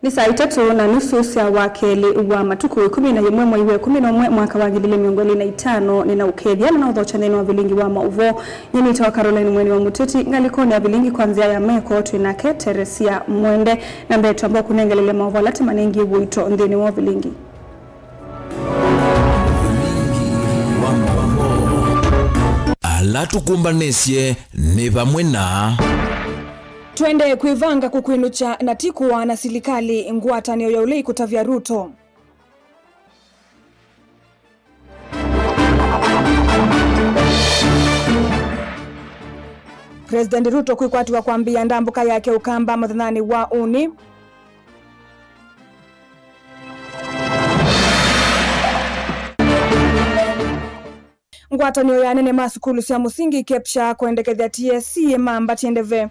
Ni saa 3:30 cia wakeli wa matuku 11 mwezi wa 11 mwaka wa 2025 nina ukethia na uthochane wa vilingi wa mauvo nyini tawa Caroline Mweni wa Muteti ngalikoni ya vilingi kwanzia ya meko twinake Teresia Mwende na mbetu ambao kunengelele mauvo lati manengi wito ndeni wa vilingi. Alatukumbanesye ni vamwe na twende kuivanga kukwinucha na tikuwa na silikali ngwatanio ya ulei kutavya Ruto. President Ruto kuikwatiwa kwambia ndambuka yake ukamba madhanani wa uni. Ngwatanio ya nene masukulu cia musingi kepsha kuendekethia TSC mamba tiendeve.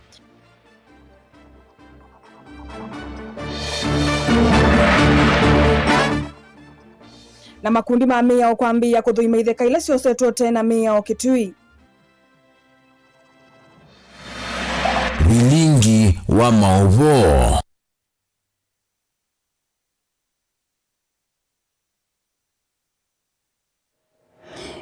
Na makundi ma mia okwambia kuthuima itheka ile ciose tote na mia okitui. vilingi wa mauvo.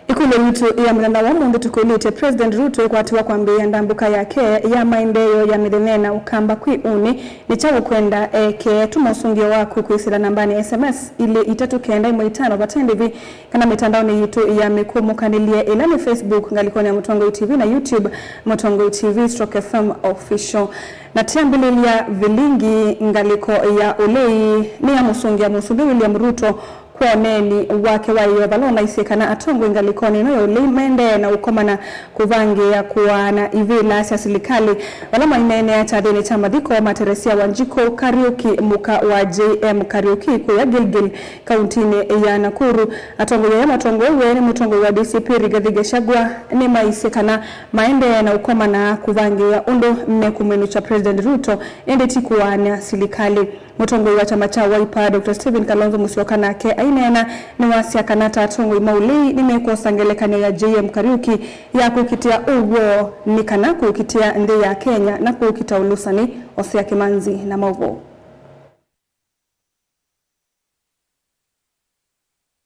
Ikulu mtu ya mranda wa mundu tukulite President Ruto kwa atiwa kwambia ndambuka yake ya maendeleo ya midhenena ukamba kui uni ni chawo kwenda ke tumusungio waku kuisila nambani SMS ile 395 batendivi kana mitandaoni yitu ya mikumu kanilie ilani Facebook ngalikoni ya Mutongo TV na YouTube Mutongo TV /FM official na tembele ya vilingi ngaliko ya ulei ni ya musungia musumbi William Ruto kwa neni wake wa iyo balona isekana atongo ingalikoni no limende na ukomana kuvange ya kuwa na ivila sia silikali walama inene ya chadeni chamadiko Materesia Wanjiko Kariuki muka wa JM Kariuki kuya Gilgil kauntini ya Nakuru atongo ya matongo uwe ni mutongo wa DCP Rigathi Gachagua ni maisekana maende na ukomana kuvange ya undo mmekumenu cha President Ruto ende tikuwa na silikali. Mutongo wa chama cha Wiper Dr. Stephen Kalonzo Musyoka nake ainena ni wasia kanata atongo maulei nimekosa ngelekano ya JM Kariuki ya kukitia uwo nikana kukitia nde ya Kenya na kukita ulusani Osea Kimanzi na Mauvo.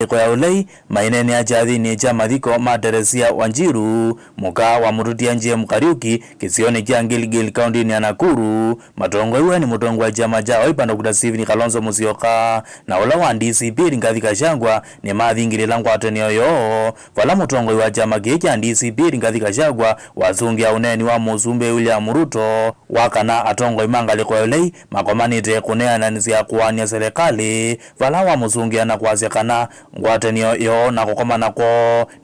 Kwa ya ulei mainene ya jathini cha mathiko Materesia Wanjiru muka wa murutia JM Kariuki kisioni kia Gilgil County ya Nakuru matongo iwe ni mutongo wa chama cha Wiper Dr. Stephen Kalonzo Musyoka na ula wa DCP Rigathi Gachagua ni mathingirila ngwatanio yo vala mutongo wa chama cha DCP Rigathi Gachagua wazungia uneni wa musumbe William Ruto wakana atongo imangali kwa ulei makomanite kuneana nisia kuwania serikali vala wa musungia na kwasekana ngwatanio yo na kukomana ko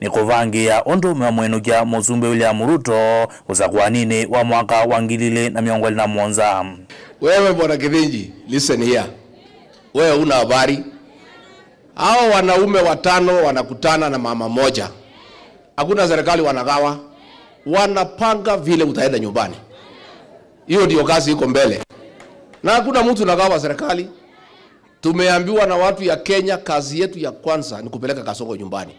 ni kuvangia undu mwenu musumbe William Ruto usakwanini wa mwaka wa 2021. Wewe bwana Kithinji, listen here. Wewe una habari? Hao wanaume watano wanakutana na mama moja. Hakuna serikali wanagawa. Wanapanga vile utaenda nyumbani. Hiyo ndio kazi iko mbele. Na hakuna mtu anagawa serikali. Tumeambiwa na watu ya Kenya kazi yetu ya kwanza ni kupeleka Kasongo nyumbani.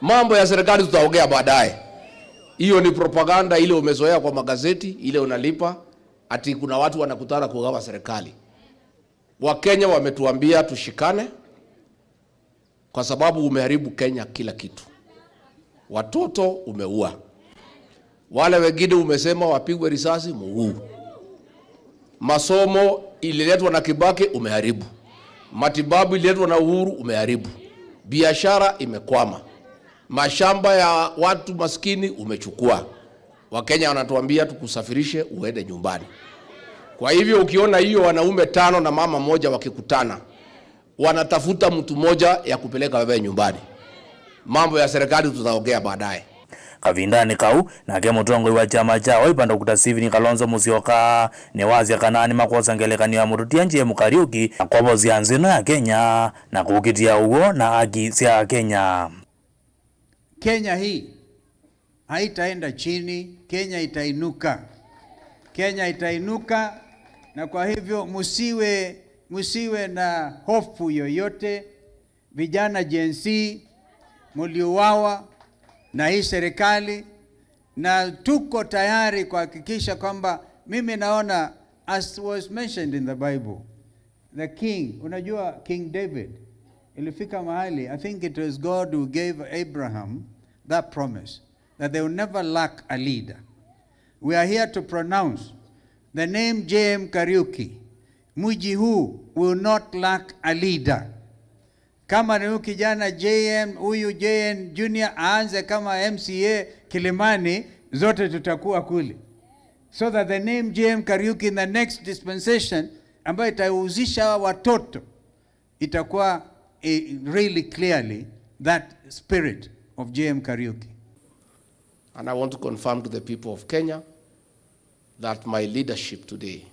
Mambo ya serikali tutaongea baadaye. Hiyo ni propaganda ile umezoea kwa magazeti, ile unalipa ati kuna watu wanakutana kugawa serikali. Wakenya wametuambia tushikane kwa sababu umeharibu Kenya kila kitu. Watoto umeua. Wale wengine umesema wapigwe risasi muuu. Masomo ililetwa na Kibaki umeharibu. Matibabu ililetwa na Uhuru umeharibu. Biashara imekwama. Mashamba ya watu maskini umechukua. Wakenya wanatuambia tukusafirishe uende nyumbani. Kwa hivyo ukiona hiyo wanaume 5 na mama moja wakikutana, wanatafuta mtu moja ya kupeleka wewe nyumbani. Mambo ya serikali tutaongea baadaye. Kavindani kau na ke mutongo wa chama cha Wiper Dr. Stephen Kalonzo Musyoka ni wazi kanani makosa ngelekania murutia JM Kariuki kwa bozi anzino ya Kenya na kukitia ugo na haki cia Kenya. Kenya hii haitaenda chini, Kenya itainuka. Kenya itainuka, na kwa hivyo musiwe na hofu yoyote. Vijana Gen Z mliuawa na hii serikali, na tuko tayari kuhakikisha kwamba mimi naona as was mentioned in the Bible the king, unajua King David, ilifika mahali, I think it was God who gave Abraham that promise, that they will never lack a leader. We are here to pronounce the name J.M. Kariuki, mji huu will not lack a leader. Kama ni kijana huyu JN Junior aanze kama MCA Kilimani, zote tutakuwa kule. So that the name J.M. Kariuki in the next dispensation, ambayo itahusisha watoto, itakuwa really clearly that spirit of J.M. Kariuki. And I want to confirm to the people of Kenya that my leadership today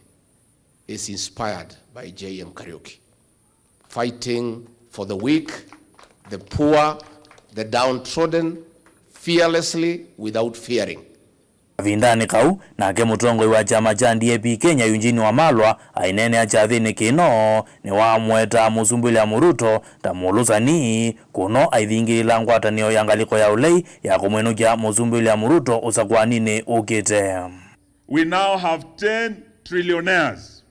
is inspired by J.M. Kariuki, fighting for the weak, the poor, the downtrodden, fearlessly without fearing. Vindani kau nake mutongoi wa chama cha DAP Kenya Eugene Wamalwa ainene achathini kino ni wa mweta Musumbili ya Muruto tamulusani kuno aithingila ngwatanio ya ngaliko ya ulei ya kumwenukia Musumbili ya Muruto usakwanini ukite. We now have 10 trillionaires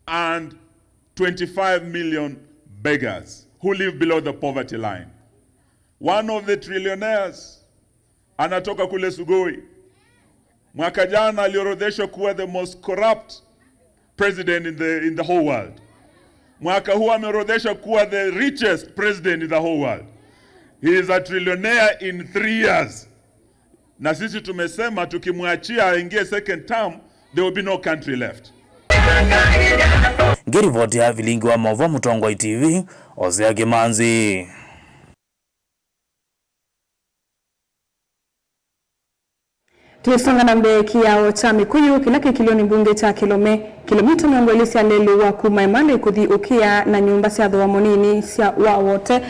and 25 million beggars who live below the poverty line. One of the trillionaires anatoka kule Sugoi. Mwaka jana aliorodheshwa kuwa the most corrupt president in the whole world. Mwaka huu ameorodheshwa kuwa the richest president in the whole world. He is a trillionaire in 3 years. Na sisi tumesema tukimwachia aingie second term, there will be no country left. Ngirivoti ya vilingi wa Movo Mutongoi TV, Osea Kimanzi. Tulisonga na mbele kiao cha Mikuyu kinake kilioni mbunge cha kilomita miongolisi ya lelu wa kumaimane kuthi ukia na nyumba siya dhoa monini siya wawote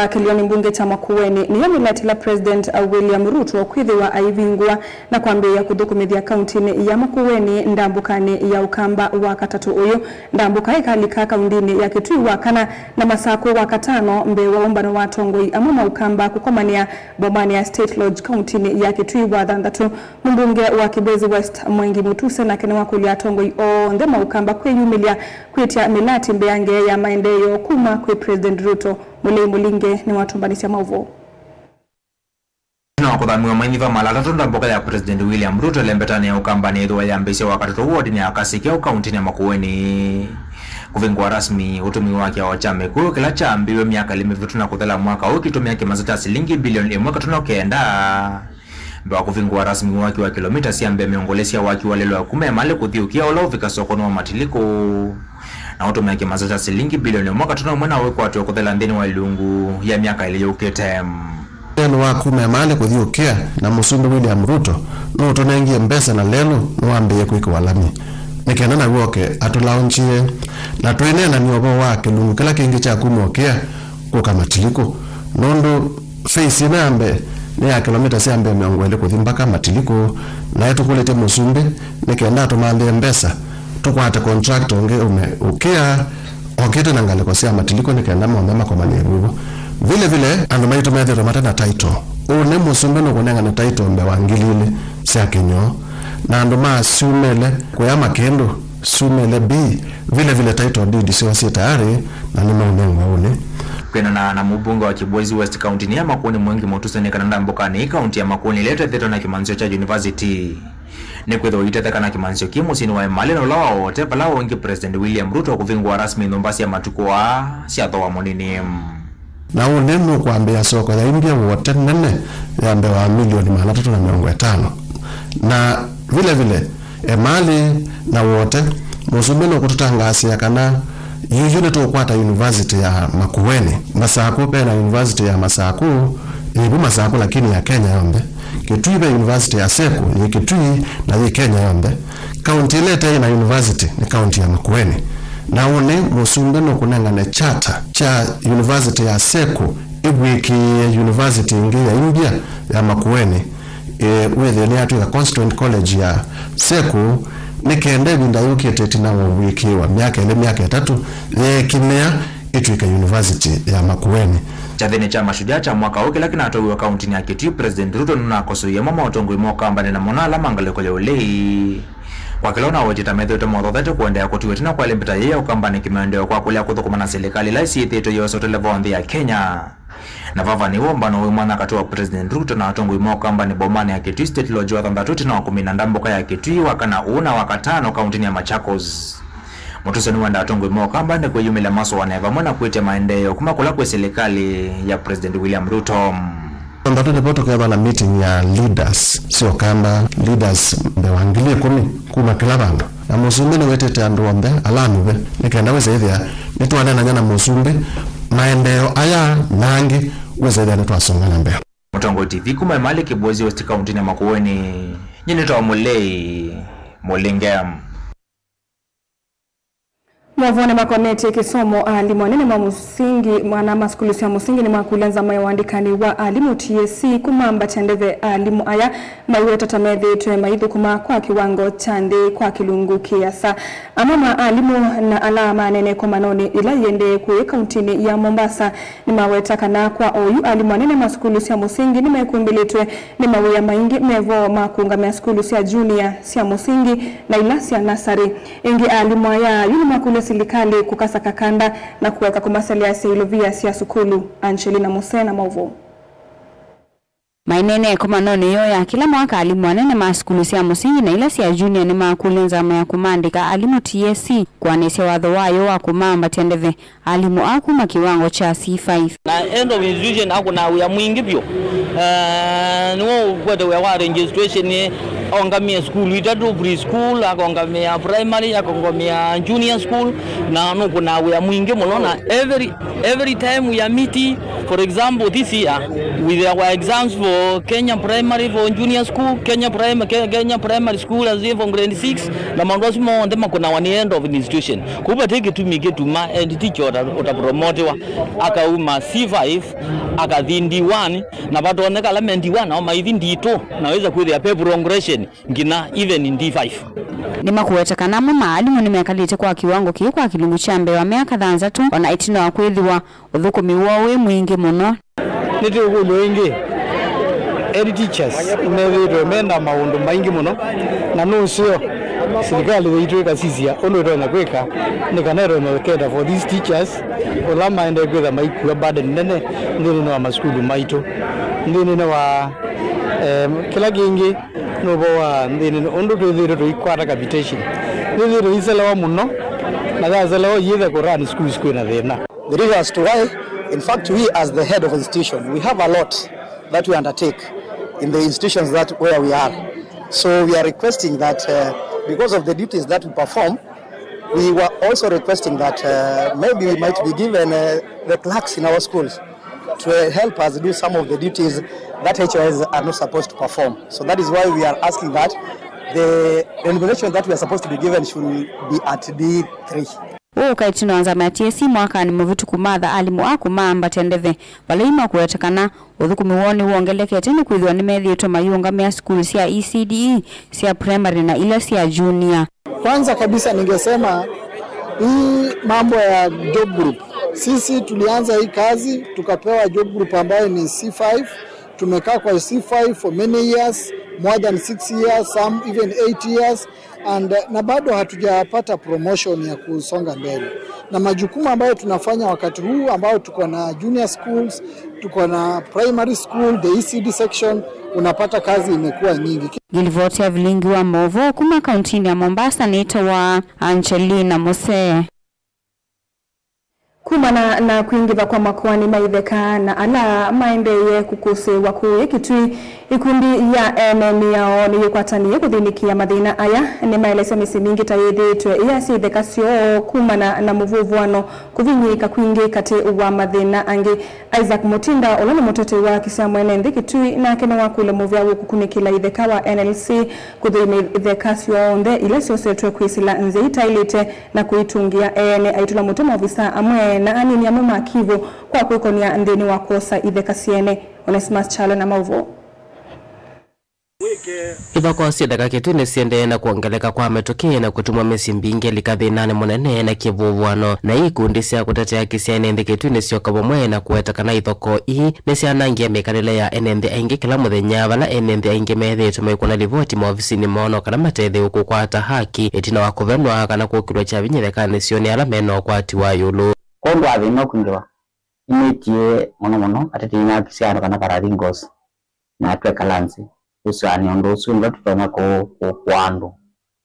kilioni mbunge cha Makueni ni yami latila President William Ruto kuthi wa aivingwa na kuambia kudokumidhia kauntini ya Makueni ndambukani ya ukamba wa katatu uyu ndambuka ikalika kaundini ya Kitui wakana na masaku wakatano mbe waombano watongoi amama ukamba kukomania bomani ya State Lodge kauntini ya Kitui wa dhandatu mbunge wa Kibwezi West Mwengi Mutuse na kene wakulia tongoi o ndema ukamba kwe yumilia kwetia milati mbeange ya maendeyo kuma kwe President Ruto mule mulinge ni watumbanisi ya Mauvo. Na kudhamiwa mainiva malatatu ndamboka ya President William Ruto lembetani ya ukamba ni idhuwa ya mbese wakatoto wadi ni akasikia ukaunti ya Makueni. Kuvingwa rasmi utumi wake wa chama kuu kila chambiwe miaka limevitu na kuthala mwaka ukitumia kimazita shilingi bilioni mwaka tunokenda. Mbewa kuvingwa rasmi waki wa kilomita siambe miongolesi ya waki walelo ya kume male kuthiukia ulau vika sokono wa matiliko. Na utumia kimazita shilingi bilioni mwaka tunomwena weko watu wa kuthela ndeni wa ilungu ya miaka ili uketem. Neno wa kume male kuthiukia na Musumbi William Ruto no utonengie mbesa na lelo nuambeye kuiko walami. Nikena na woke atulaunchie na tuenena niobo wake lungu kila kingi cha kumokea kuka matiliko. Nondo face nambe ni ya kilomita siambe miongwele kuthimbaka matiliko na yetu kulete Musumbi nikenda tumande mbesa tukwate contract onge ukea okete na ngale kwa siya matiliko nikenda mwambema kwa manerugo vile anumai tumedhiro mata na title une Musumbi no kunenga na title mbe wangilile siya kinyo na anduma sumele kwa ya makendo sumele B vile title deed siwa siya tayari na nima unenga une kwena na mbunge wa Kibwezi West County ni ya Makueni Mwengi Mutuse ni kananda mbokani county ya Makueni leta theto na kimanzio cha university ni kwetho itetheka na kimanzio kimusini wa imali na ulawa wote pala wengi President William Ruto kuvingwa rasmi ndombasi ya matukoa siya towa monini na unenu kuambia soko ya India wote nene ya mbewa milioni 350 na vile emali na wote Musumbi no kututangasi ya kana yuyune to kwata university ya Makueni Masaku pena university ya Masaku ibu Masaku lakini ya Kenya yombe Kitui be university ya Seku ni Kitui na ye Kenya yombe county lete na university ni county ya Makueni na une Musumbi no kunengane charter cha university ya Seku ibwiki university ingi ya India ya Makueni whether ni atu ya Constituent College ya Seku nikende binda yukete na wiki wa miaka 3 kimea itwika university ya Makueni chathene cha mashujaa cha mwaka uke lakini atowiwa kaunti ya Kitui President Ruto nuna kosuye mama otongwe moka mbane na mona la mangale kwa ulei kwa kilona wajita methoto modhothete kuendea kutuwetina kwa limbita ya ukambani kimaendeleo kwa kulia kuthukuma na serikali laisi ithito yosote levondi ya Kenya na vava ni wombano wimwana katiwa President Ruto na watungu imo ukambani bomani ya Kitui State Lodge Thandatuti na wakumina ndamboka ya Kitui wakana una wakatano kauntini ya Machakos. Mutuseni wanda atungu imo ukambani kwa yumila maso waneva mwana kuitia maendeleo kumakula kwa serikali ya President William Ruto. Thandatuti nipoto kwa na meeting ya leaders sio kamba leaders mbewangilie kuma kila bandu na musumbi ni wetete andu ombe alamiwe nikenda weze ithia nitwane na nyana musumbi maendeleo aya nangi weze ithia nitwasongana mbele. Mutongo TV kuma mali kibozi West County na Makueni nyini toa mulei mulingam. Mwavone makoneti kisomo alimu anene mwa musingi mwana maskulu ya musingi ni mwakulanza maya wandikani wa alimu TSC kumamba chandeve alimu aya maiwe tatamethi tuwe maidhu kuma kwa kiwango chande kwa kilungu kiasa. Amama alimu na alama anene kwa manoni ila yende kwe kauntini ya Mombasa ni mawetaka na kwa oyu alimu anene maskulu ya musingi ni mekumbilitwe ni mawe ya maingi mevo makunga maskulu ya junior ya musingi na ilasi ya nasari. Ingi alimu aya yuni makulu serikali kukasa kakanda na kuweka kumasalia ya Seilovia siya sukulu. Angelina Musena Mauvo. Mainene kumanoni yoya kila mwaka alimu anene maskulu ya musingi na ilasi ya junior ni makulenza maya kumandika alimu TSC kwa nese wadho wayo wa kumamba tendeve alimu aku makiwango cha C5 na end of institution aku na uya mwingi pyo niwo kwete wa registration ni ongamia school itatu preschool akongamia primary akongamia junior school na no kuna uya mwingi mulona every time we are meeting. For example, this year with our exams for Kenya primary for junior school, Kenya primary school as in from grade 6 na mandosimo ndema kuna one end of institution kuba take to make to ma and teacher utapromotewa akauma C5 akadhindi 1 na bado oneka element 1 au maithindi 2 naweza kuwa pay progression ngina even in D5 ni makuwetekana mu maalimu nimekalite kwa kiwango kiyo kwa kilungu chambe wa miaka thanzatu wana itino wa kwithiwa uthukumi wowe mwingi muno niti ugulo ingi eri teachers imewiro menda maundu maingi muno na nusio serikali weitweka sisia ono na kweka nikanero mekenda for these teachers olama ende kwetha maikuwa burden nene ndini no maskulu maito ndini no wa kila kingi no boa ndini ondo twithiro twikwata capitation ndithiro iselewa muno na gazelewa yithe ko run schools kwina thina. The reasons to why, in fact, we as the head of institution, we have a lot that we undertake in the institutions where we are. So we are requesting that because of the duties that we perform, we were also requesting that maybe we might be given the clerks in our schools to help us do some of the duties that HOS are not supposed to perform. So that is why we are asking that the remuneration that we are supposed to be given should be at D3. Kaitino anzama ya TSC mwaka ni mvitu kumadha alimu aku maamba tendeve waleima kuwetekana uthukumi woni uongeleke teni kuidhiwa ni methi ito mayunga mea school siya ECDE siya primary na ila siya junior. Kwanza kabisa ningesema hii mambo ya job group. Sisi tulianza hii kazi tukapewa job group ambayo ni C5. Tumekaa kwa C5 for many years, more than 6 years, some even 8 years. And na bado hatujapata promotion ya kusonga mbele. Na majukumu ambayo tunafanya wakati huu ambao tuko na junior schools, tuko na primary school, the ECD section, unapata kazi imekuwa nyingi. Gilivotia vilingi wa Movo kuma kauntini ya Mombasa nito wa Angelina Musea. Kumana na kuingiva kwa makuani maitheka na ala maendeye kukuse wakuye Kitui ikundi ya MME yao ni yukwatani kuthinikia mathina aya ni maelesa misimingi tayithitwe iyasi itheka sio kumana na muvuvuano kuvinyika kwingi kati wa mathina angi. Isaac Mutinda olona mutete wa kisa mwene nthi Kitui na kene wakule muvya wukukunikila itheka wa NLC kuthini itheka sio onde ile sio setwe kwisila nze itailite na kuitungia ene aitula mutema ofisa amwe na anini ya mama akivu kwa kuikonia ndeni wakosa itheka siene. Onesimus Chalo na Mauvo. Ithoko dakika kitune siende na kuongeleka kwa metokea na kutumwa mesi mbingi likathinane munene na kivuvuano na ikundi cia kutetea kisia enende kitune cio kabomwe na kuetakana ithoko ii ni cianangia mikarile ya enende aingi kila muthenya vala enende aingi methitwe maikuna rivoti maofisini mono kana matethi ukukwata haki itina wa kuvenwa kana kukirwa cha vinyithekani cio ni ala meno kwati wa yulu kondo athina kwingwa imetie mono atete kisia kana pararingos na tweka lansi usani ondo usunga tutona ko kwandu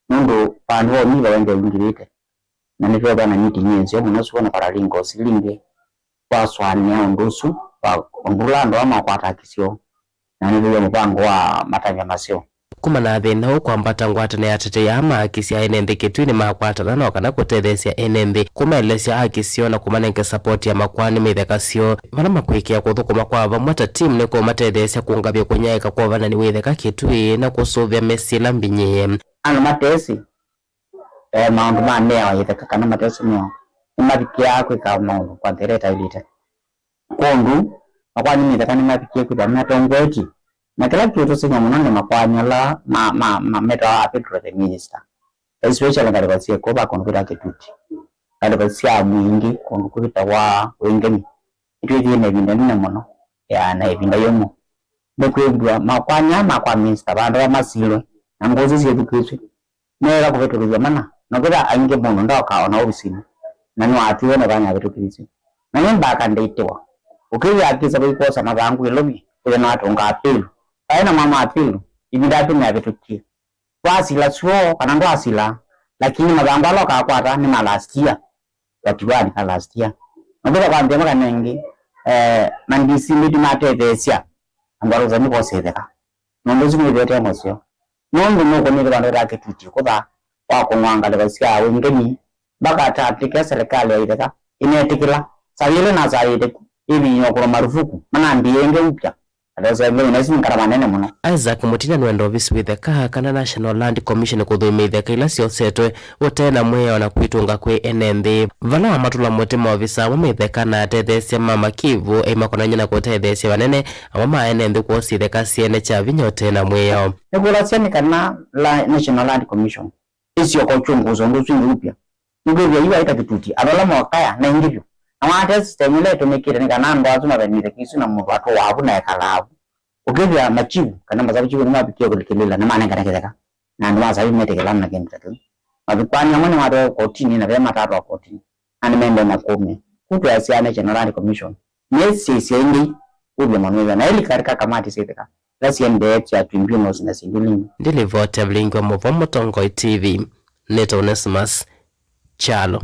ndo panwo niba wende ungirite na nivyo bana niti nyenzi muno suona paralingo silinge kwa swani ya ondosu kwa ondulando ama kwa takisio na nivyo mpango wa matanya masio kuma na thina ukwambata ngwatane ya tete ya maakisi ya enende kitwini makwatana na kana kutethesia enende kumaelesya akisio na kumanenge support ya makwani mithekasio vala makwikia kuthukuma kwa vamwata team niko matethesia kuungavya kunyaika kwa vana ni witheka kitwi na kusuvya mesila mbinyi ana matesi maundu manea witheka kana matesi mio mavikia kwika maundu kwa thereta ilite kondu makwani mitheka ni mavikia kwita matongweti na kila kitu singa munone makwanyala meta apetro the minister especially katika sia koba konkuta kituti katika sia mwingi konkuta wa wengeni itu ine vinda nina mono ya na vinda yomo bekwebwa makwa minister bandu wa masilo na ngozi zi education nera ko vetu zamana nokuta ainge mono ndoka ona obisini nani atiwe na banya vetu kirisi nani mbaka ndeitwa ukiya akisa bikosa mabangu elobi ile na atonga apelu aina mama apilu ibidatu na betuki wasila suo kanando asila lakini mabango aloka akwata ni malastia yatibani kalastia ngoba kwa ndema kanengi mandisi midi matethesia angalo zani kosetheka nondo zimwe bete mosio nondo noko ni bando rake tuti koba wako mwangale basia wengeni baka tatika serikali ya ideka inetikila sayile na sayide ibi yokoro marufuku mana ndienge upya. Isaac Mutina nwendo office with the kana National Land Commission kuthumithia kaila ciosetwe utena mweo na kwitunga kwi enende vala wa matula mwete maofisa wamitheka na atethesia mama Kivu eimakonanya na kutethesia wanene awama enende kuositheka siene cha vinyote na mweo negulasia kana la National Land Commission isio kwa uchunguzo ndo swingi upya ngivyo hiyo haita kituti abala mwakaya na ingivyo amate system ile tumekire ni kana ndo azuma benire kisu na mwato wabu na ekalabu ukivya machibu kana mazabichibu ni mapikio kulikilela na maana kana kideka na ndo mazabi metekela na kinta tu mabikwanya mwana wado kotini na vema tatu kotini ani membe na kumi kutu ya siane National Commission nesi siendi ule mwanwe na ili karika kamati siteka lasi ende ya tribunals na singilingi ndile vote blingo movomo Tongo TV Neto Onesimus Chalo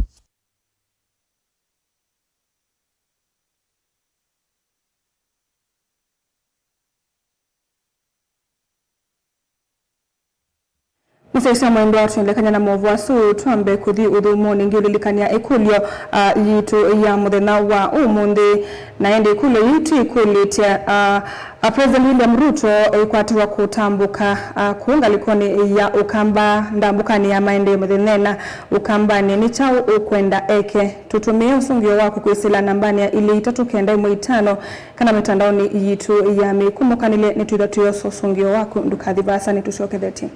Msesa mwendo watu nilekanya na movu wasu tuambe kuthi udhumuni ngiulilikania ikulio yitu ya muthena wa umundi na ende ikulo yitu ikulitia President William Ruto ikwatiwa kutambuka kuunga likoni ya ukamba ndambukani ya maendeleo muthenena ukambani ni chao ukwenda eke tutumie usungio wako kuisila nambani ya ili 395 kana mitandaoni yitu ya mikumukanile ni tuidatuyo usungio wako ndukathi basa ni tushoke theti.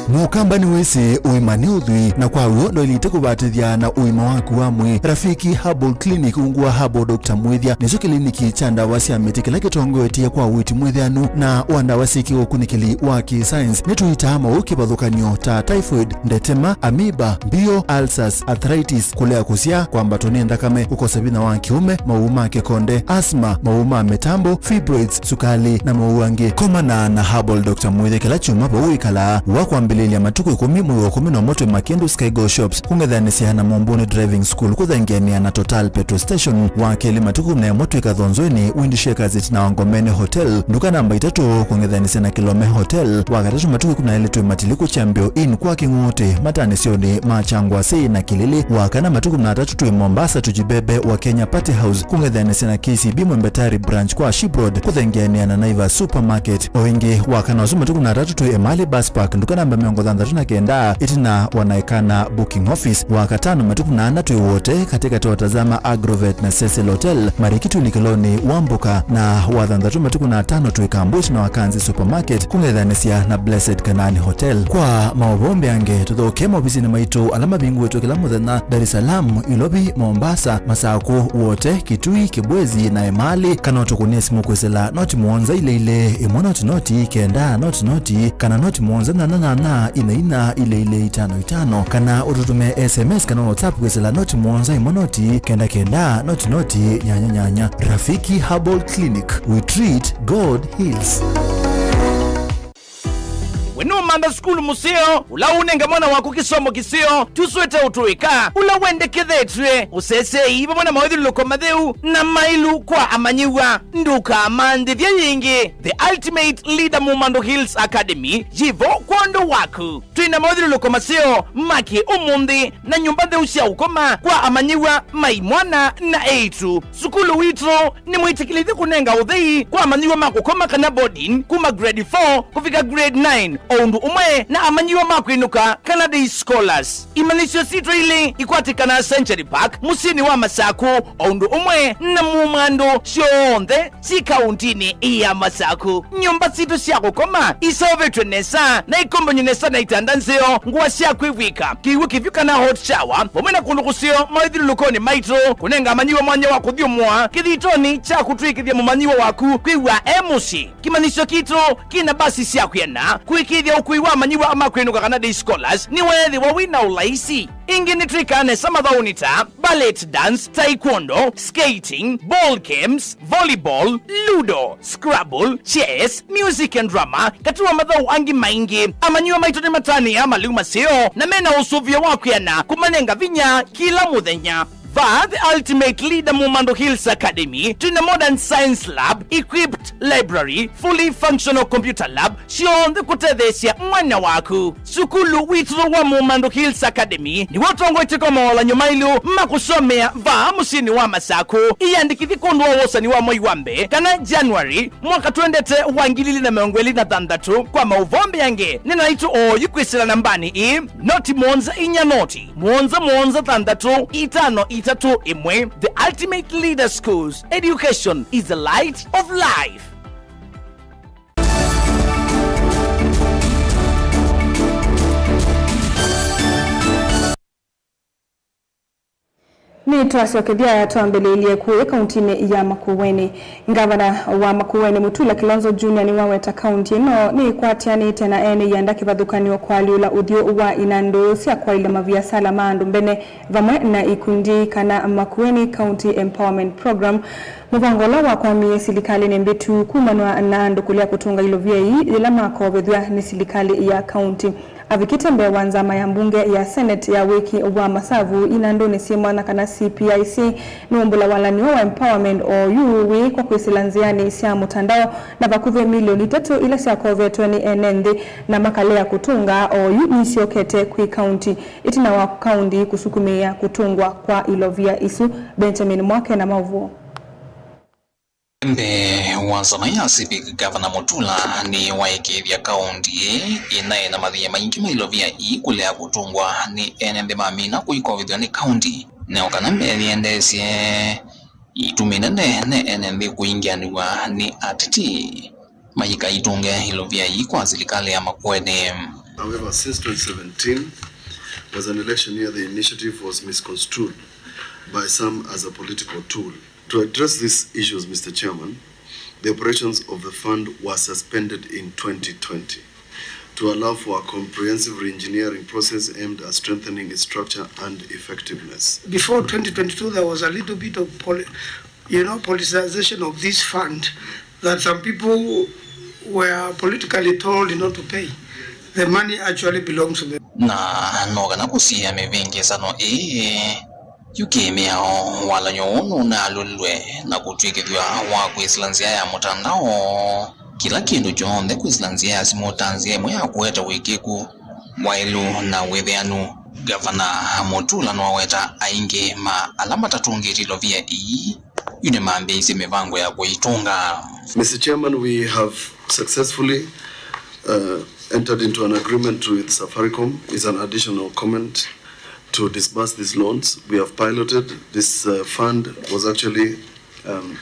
Mukamba ni wese uimani udhui na kwa uondo ilite kubatithia na uima waku wamwe Rafiki Herbal Clinic ungua Herbal Dr. Mwithia nizo kliniki cha ndawa cia miti kila kitongoetie kwa witi mwithianu na wandawa siki ukunikili wa science nituita mauki bathukanio ta typhoid, ndetema, amoeba, bio, ulcers, arthritis, kulea kusia kwamba toni ndakame ukosa bina wa kiume, mauma kekonde, asthma, mauma metambo, fibroids, sukali na mauange. Komana na Herbal Dr. Mwithia kila chuma pa uikala wakwambili ya matuku 10 mwezi wa 11 Makendu Sky Go Shops kungethanisia na Momboni Driving School kuthangiania na Total Petrol Station wakeli matuku na moto ikathonzweni Windshakers na Wangomene Hotel nduka namba 3 kungethanisia na Kilome Hotel wakatatu matuku na ile matiliku Chambio Inn kwa Kingote matane sioni machangwa sei na Kilili wakana matuku na 3 Mombasa Tujibebe wa Kenya Party House kungethanisia na KCB Mwembetari branch kwa Shibroad kuthangiania na Naivas Supermarket wengi wakana wasuma matuku na 3 Emali Bus Park nduka namba 1 thandatu na kenda itina wanaekana booking office wakatano matuku na anatu wote katika tuwatazama Agrovet na Cecil Hotel Marikitu Nikoloni Wambuka na wathandatu matuku na tano tuikambush na Wakanzi Supermarket kungethanesia na Blessed Kanani Hotel. Kwa maobombe ange tuthoke mobisi na maitu alama bingu wetu kila muthenya Dar es Salaam, Ilobi, Mombasa, Masako wote Kitui, Kibwezi na Emali kana tukunie simu kwesela noti muonza ile imona noti kenda noti kana noti muonza na ina ile 55 kana ututume SMS kana WhatsApp kwesela noti muonza imonoti kenda noti nyanya. Rafiki Herbal Clinic, we treat, God heals. Wenu manda skulu museo, ula unenge mwana waku kisomo kisio, tuswete utuika, ula wende kethetwe, usese iba mwana mawedhi loko madheu, na mailu kwa amanyiwa, nduka amande vya yingi, the ultimate leader Mumando Hills Academy, jivo kwando waku. Tuina mawedhi loko maseo, maki umundi, na nyumbade usia ukoma, kwa amanyiwa, maimwana na eitu. Sukulu witro, ni mwitikilithi kunenga udhei, kwa amanyiwa makukoma kana boarding, kuma grade 4, kufika grade 9, Oundu umwe na amanyiwa makwinuka Canada Scholars. Imanisyo sitro ile ikwatikana Century Park musini wa Masaku. Oundu umwe na Mumando shionde si kauntini iya Masaku. Nyumba sito siya kukoma isaovetwe nesa na ikombonyo nesa na itandanzeo nguwa siya kuiwika kiwi kivyuka na hot shower wamena kundukusio maidhiru lukoni maitro kunenga amanyiwa mwanya waku dhiumwa kithitoni cha kutwikithia mumanyiwa waku kuiwa emusi. Kimanisyo kitro kina basi siya kuyana kuikithia ukuiwa amanyiwa amakwinuka Canada Scholars ni wethi wawina ulaisi. Ingi nitrikane samadhaunita, ballet dance, taekwondo, skating, ball games, volleyball, ludo, scrabble, chess, music and drama, katuwa madhau angi maingi. Amanyiwa maitoni matani ama liuma seo, na mena usuvia wakuyana kumanenga vinya kila muthenya. The ultimate leader Mumando Hills Academy, tuna modern science lab, equipped library, fully functional computer lab, shionde kutethesia mwana waku. Sukulu witro wa Mumando Hills Academy, ni watongo itiko mawala nyumailu, makusomea musini wa Masaku, iyandikithi kundwa wosani wa Moiwambe, kana January, mwaka tuendete wangilili na meongweli na thandatu, kwa mauvombe yange, nina itu yukwisila nambani noti monza inya noti, monza thandatu, itano itatu imwe. The ultimate leader schools. Education is the light of life. Ni twasokethia yatwambĩrĩirie kuĩ kaunti-inĩ ya Makueni. Ngavana wa Makueni Mutula Kilonzo Junior ni waweta kaunti ĩno ni ikwatianĩte na ene yanda kĩvathukanio kwaliũla uthio wa inandu cia kwaile maviasala maandu mbene vamwe na ikundi kana Makueni County Empowerment Program. Muvangola wa kwamie silikali ni mbitu kumanwa na andu kulia kutunga ilovia hii ila makovethwa ni silikali ya kaunti. Avikite mbe wanzama ya mbunge ya Senate ya wiki wa masavu inandone simwana kana CPIC ni umbula walaniwa wa Empowerment OU kwa kuisilanziani isia mutandao na vakuve milioni 3 ila siya kovetwe ni enende na makalea kutunga OU nisiokete kui county itina wa county kusukumia kutungwa kwa ilovia isu. Benjamin Mwake na mavuo. Mbe wanzama ya Civic Governor Mutula ni waikithia kaunti inaye na mathia maingi mailovia kulea kutungwa ni enembe mamina kuikovithwa ni kaunti na okana mbeli endesie ituminene ne enembe kuingianiwa ni atiti mayika itunge ilovia kwa serikali ya Makueni. However, since 2017 was an election year, the initiative was misconstrued by some as a political tool. To address these issues, Mr. Chairman, the operations of the fund were suspended in 2020 to allow for a comprehensive re-engineering process aimed at strengthening its structure and effectiveness. Before 2022, there was a little bit of politicization of this fund, that some people were politically told not to pay. The money actually belongs to them. Na nogana kusia mevingi sano yukemeo wala nyoonu na lulwe na kutwikithwa wa kuislanzia ya mutandao kila kindu jonde kuislanzia ya simutanzia imwe ya kuweta wikiku wailu na wetheanu. Gavana Mutula nwaweta ainge ma alama tatungi ilovia yune mambe isi mivango ya kuitunga. Mr. Chairman, we have successfully entered into an agreement with Safaricom is an additional comment to disburse these loans. We have piloted. This fund was actually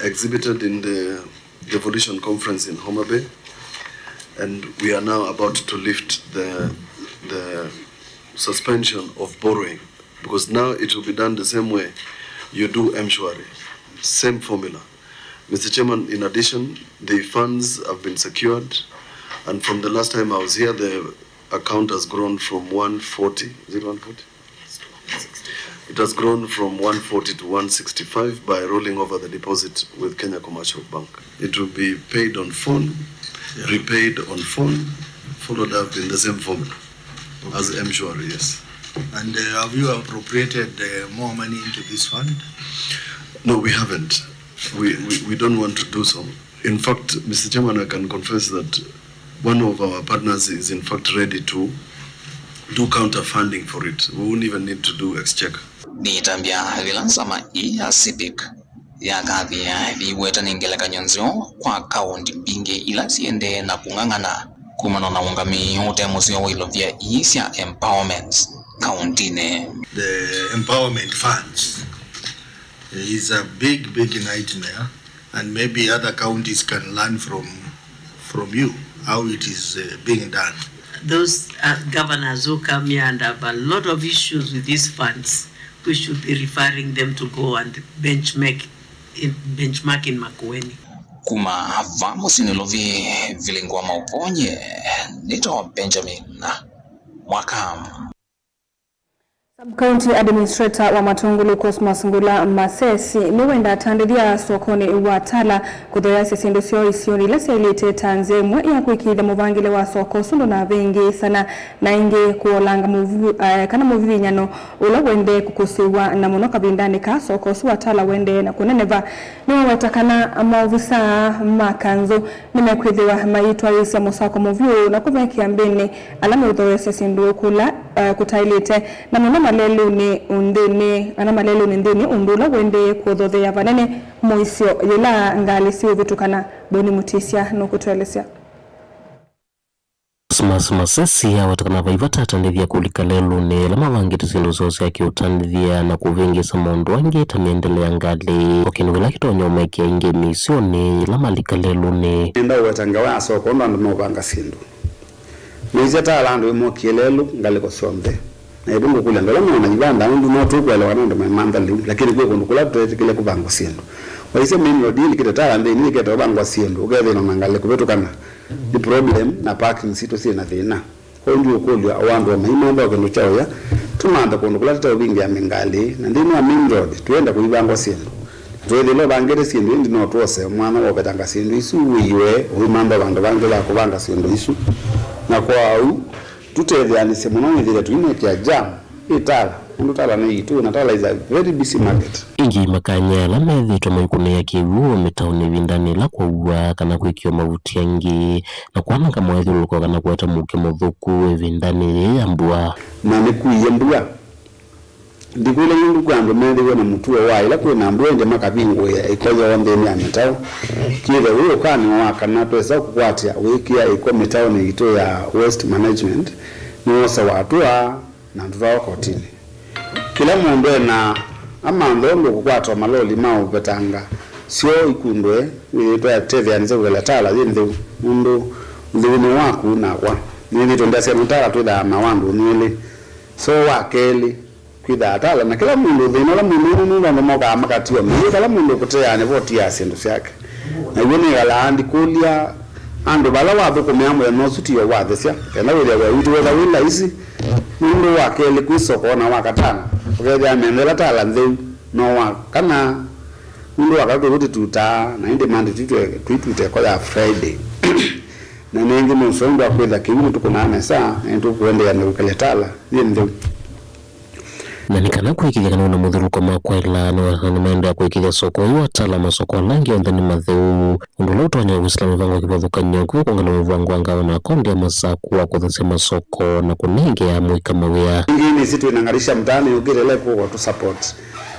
exhibited in the Devolution Conference in Homa Bay, and we are now about to lift the suspension of borrowing, because now it will be done the same way you do M-Shwari, same formula. Mr. Chairman, in addition, the funds have been secured, and from the last time I was here, the account has grown from 140, is it 140? It has grown from 140 to 165 by rolling over the deposit with Kenya Commercial Bank. It will be paid on phone, repaid on phone, followed up in the same formula as M-Shwari, yes. And have you appropriated more money into this fund? No, we haven't. We don't want to do so. In fact, Mr. Chairman, I can confess that one of our partners is in fact ready to do counter funding for it. We won't even need to do exchequer. Ni tambia vilansama ya CIPIC ya kadhi ya viweta ningela kanyonzio kwa kaunti mbinge ila siende na kungangana kumano na ungami hote musio wilo via isya empowerment kauntine. The empowerment funds is a big nightmare, and maybe other counties can learn from you how it is being done. Those governors who come here and have a lot of issues with these funds, we should be referring them to go and benchmark in Makueni. Kuma vamos nilovi vilingwa mauponye nito Benjamin Mwakam. Sub-County Administrator wa Matungulu Cosmas Ngula Masesi niwenda atandiria sokoni wa Tala kuthoya sisindo sio isioni lese ilite tanze mwe ya kuikida muvangile wa soko sundo na vengi sana na inge kuolanga kana muvi nyano ula wende kukusiwa na munoka bindani ka soko suwa Tala wende na kuneneva niwa watakana mauvisa makanzo nimekwithiwa maitwa yisi ya musako muviu na kumeki ambini alame uthoya sisindo kula kutailite na mwana malelu ni undeni ana malelu ni ndeni undula wende kuodhothe ya vanene moisio yela ngali siwe vitukana Boni Mutisia nokutwelesya. Cosmas Masesi watakana vaivata atandithia kulika lelu ni lama wangi tusindo zose ya kiutandithia na kuvingisa maundu wangi tamiendelea ngali wakinuwila kitonyo meki ya inge misioni lama lika lelu ni nenda uwetanga wa soko ndandu mwanga sindu Mwezi Tala imo kielelu ngaliko sombe. Na ibungu kule ndola mwana jibanda ndu no tu kwele wanando mamanda liu lakini kwe kundu kula tuweze kile kubango siendo. Waise mimi no deal kita Tala ndi ni kete bango siendo. Ugethe no mangale kubetu kana. The problem na parking sito si na thina. Ko ndio kuli awandu wa mahima ndo kendo chao ya. Tumanda kundu kula tuta wingi ya mengali na ndino wa main road tuenda kuibango siendo. Tuweze lo bangere siendo ndi no tuose mwana wa betanga siendo isu wiwe uimanda bandu bangela kubanga siendo isu. Na kwa au tutevyanise muno ndire tuine kya jam itala ndo Tala ni itu na Tala is a very busy market. Ingi makanya la methitwa maikune ya kiwu mitauni vindani la kwa uwa kana kuikio mavuti yangi na kuana kama wethuluko kana kuweta muke muthuku vindani ya mbua na ni kuiyembua ndikule yungu kwambe methewe na mutuwe wa ila kwina mbua nje makabingu ya ikoya ondeni ya mitao kile huyo kani waka na twesa kukwatia wiki ya iko mitao ni ito ya waste management ni wasa watua na ntuwa kotini kila mundu na ama ndondo kukwata maloli mao betanga sio ikundwe ito ya teve ya nize kugela Tala zinde mundu ndivini waku na kwa nili tondase mutala tuida mawandu nili so wakeli kwida Tala na kila mundu dhino la mundu ndo moka amakatiwa mimi kala mundu kutea ne voti ya sindu syake na yone gala andi kulia ando bala wabo kumeamwe no sutiyo wathesya kana wile wa witu wela wila isi mundu wakeli kwisoko na wakatana ugeja mendela Tala nzeu no wa kana mundu wakati kuti tuta na inde mandi twitwe kwa ya Friday na nengi msondo akwenda kimu tukunana saa ndo kuende ya ndukale Tala ndio na nikana kuikilia kana una muthuruko makwa ila ni maenda kuikilia soko wa Tala masoko langi ondani matheu undulo tonya Uislamu vango kibothuka nyoku kongana mvango anga na konde masaku wa kuthesema soko na kunenge ya mwika mawia ngini situ inangarisha mtani ugirele kwa to support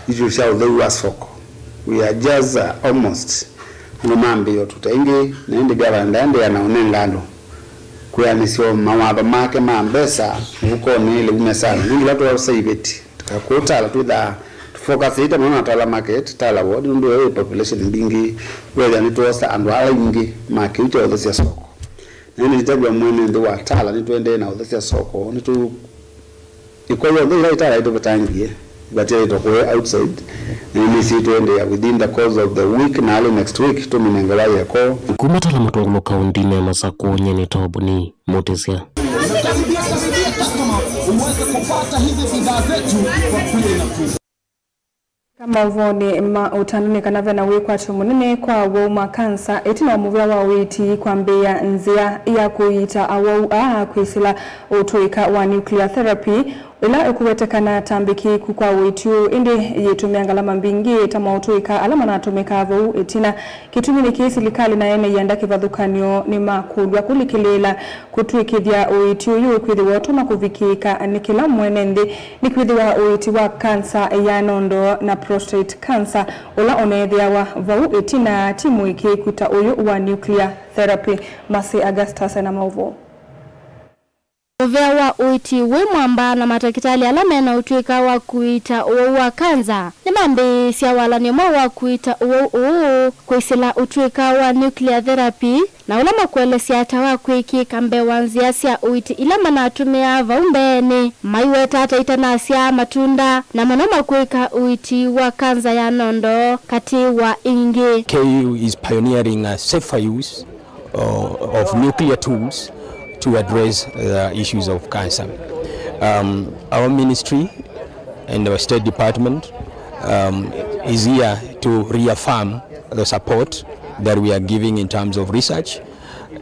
iju sha udhu soko we are just almost no mambi yo tutaingi na indi gava ndande ya naone ngalo kuyanisio mawatho make ma mbesa uko ni ile umesana ningi watu wa saiveti tukakuta la tuda focus ita mwana tala market tala wodi ndio population mbingi wewe ni tosa and wala nyingi market yote ya soko nini nitabwa mwene ndio watala ni tuende na yote ya soko ni tu iko yote tala ito batangie but ito kwa outside ni si tuende within the course of the week na next week tu minengala yako kumatala matogo kaunti ne masako nyeni tobuni motesia uweze kupata hizi bidhaa zetu kwa kule na kule. Kama uvoni utanuni kanave na wikwa tumunene kwa woma kansa etina muvya wa witi kwa mbeya nzia ya kuita awau kuisila utuika wa nuclear therapy ila ukuwetekana tambiki kukwa witu indi yitumia ngalama mbingi tama utuika alama na atumika avau etina kitumini kisi likali na ene yanda kivadhukanyo ni makudwa kulikilela kutuikidhia witu yu kwidhi watuma kuvikika ni kila mwenendi ni kwidhi wa witi wa kansa ya nondo na prostate cancer ula onedhia wa vau etina timu iki kuta uyu wa nuclear therapy Masi Augustus na mauvo Uvewa uiti wimwamba na matakitali alame na utuika wa kuita uwa kanza. Nimambi siya wala ni wa kuita uwa kuisila utuika wa nuclear therapy na ulama kuele siya tawa kuiki kambe wanzia siya uiti ilama na atumia vaumbeni. Maiwe tata itana siya matunda na manoma kuika uiti wa kanza ya nondo kati wa ingi. KU is pioneering a safer use of nuclear tools to address the issues of cancer. Our ministry and our State Department is here to reaffirm the support that we are giving in terms of research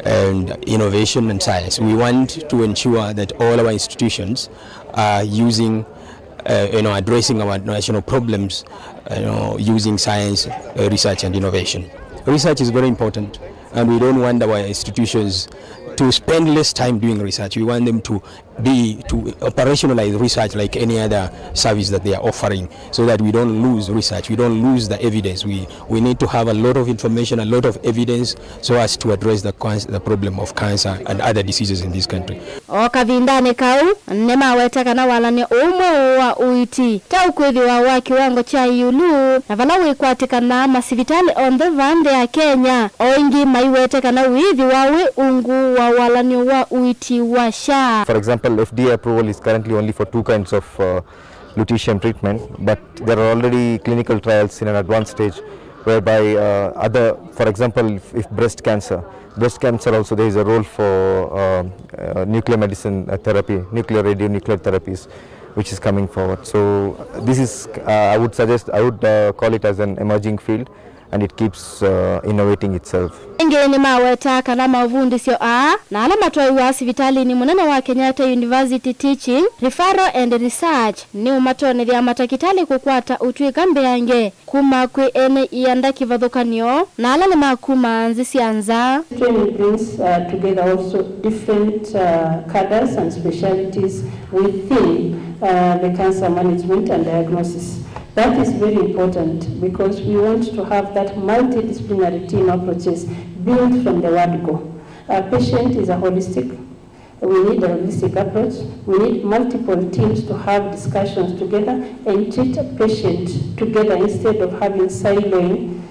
and innovation and science. We want to ensure that all our institutions are using, addressing our national problems, using science, research and innovation. Research is very important, and we don't want our institutions to spend less time doing research. We want them to operationalize research like any other service that they are offering, so that we don't lose research, we don't lose the evidence. We need to have a lot of information, a lot of evidence, so as to address the problem of cancer and other diseases in this country. Okavindane kau nema wetaka na walane umwe wa uiti tau kwedhi wa kiwango cha yulu na valawe kwatika na masivitali on the vande ya Kenya oingi maiwetaka na uithi wawe ungu wa walane wa uiti wa sha. For example, FDA approval is currently only for 2 kinds of lutetium treatment, but there are already clinical trials in an advanced stage whereby for example, if breast cancer also there is a role for nuclear medicine therapy, nuclear radionuclear therapies, which is coming forward. So this is, I would call it as an emerging field, and it keeps innovating itself. Ngeni mawetaka na mavundi sio na alama tuwa uwasi vitali ni munene wa Kenyatta University Teaching, Referral and Research ni umatone vya matakitali kukwata utuika mbeyange kuma kwe ene ianda kivadhukanyo na alale makuma nzisi anza. Training brings together also different cadres and specialties within the cancer management and diagnosis. That is very important because we want to have that multidisciplinary team approaches built from the word go. A patient is a holistic. We need a holistic approach. We need multiple teams to have discussions together and treat a patient together instead of having siloing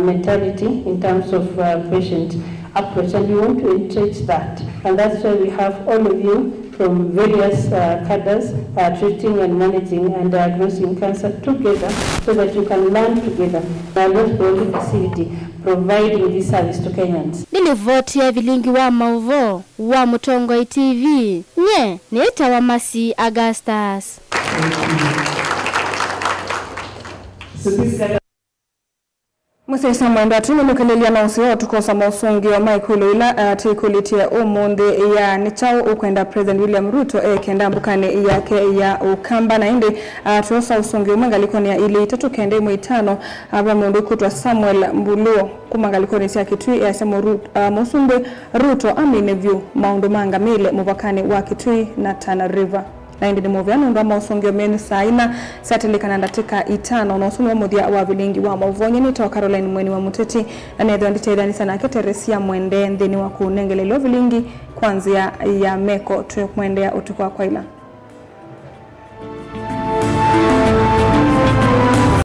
mentality in terms of patient approach. And we want to entrench that. And that's why we have all of you from various cadres treating and managing and diagnosing cancer together so that you can learn together. Our Lord facility providing this service to Kenyans. Nilivoti ya vilingi wa mauvo wa Mutongo TV. Nye, nieta wa Masi Augustus. Musesa mwenda tuni mukelelia na usio tukosa mausungi wa maikulu ila tikulitia umundi ya nichao ukwenda President William Ruto kenda mbukane yake ya ukamba na indi tuosa usungi umangalikoni ya ili tatu kende mwitano aba mundu kutwa Samuel Mbuluo kumangalikoni siya kitui ya semo Musumbe Ruto amine view maundu manga mile mubakane wa Kitui na Tana River. na indi ni muvyano ndo mausongio menu saina satelikana ndatika 5 na usumu muthia wa vilingi wa mauvonye ni to Caroline Mweni wa Muteti na netho nditeithani sana ke Teresia Mwende nthini wa kunengelelwa vilingi kwanzia ya meko tuyo kumwendea utukwa kwa ila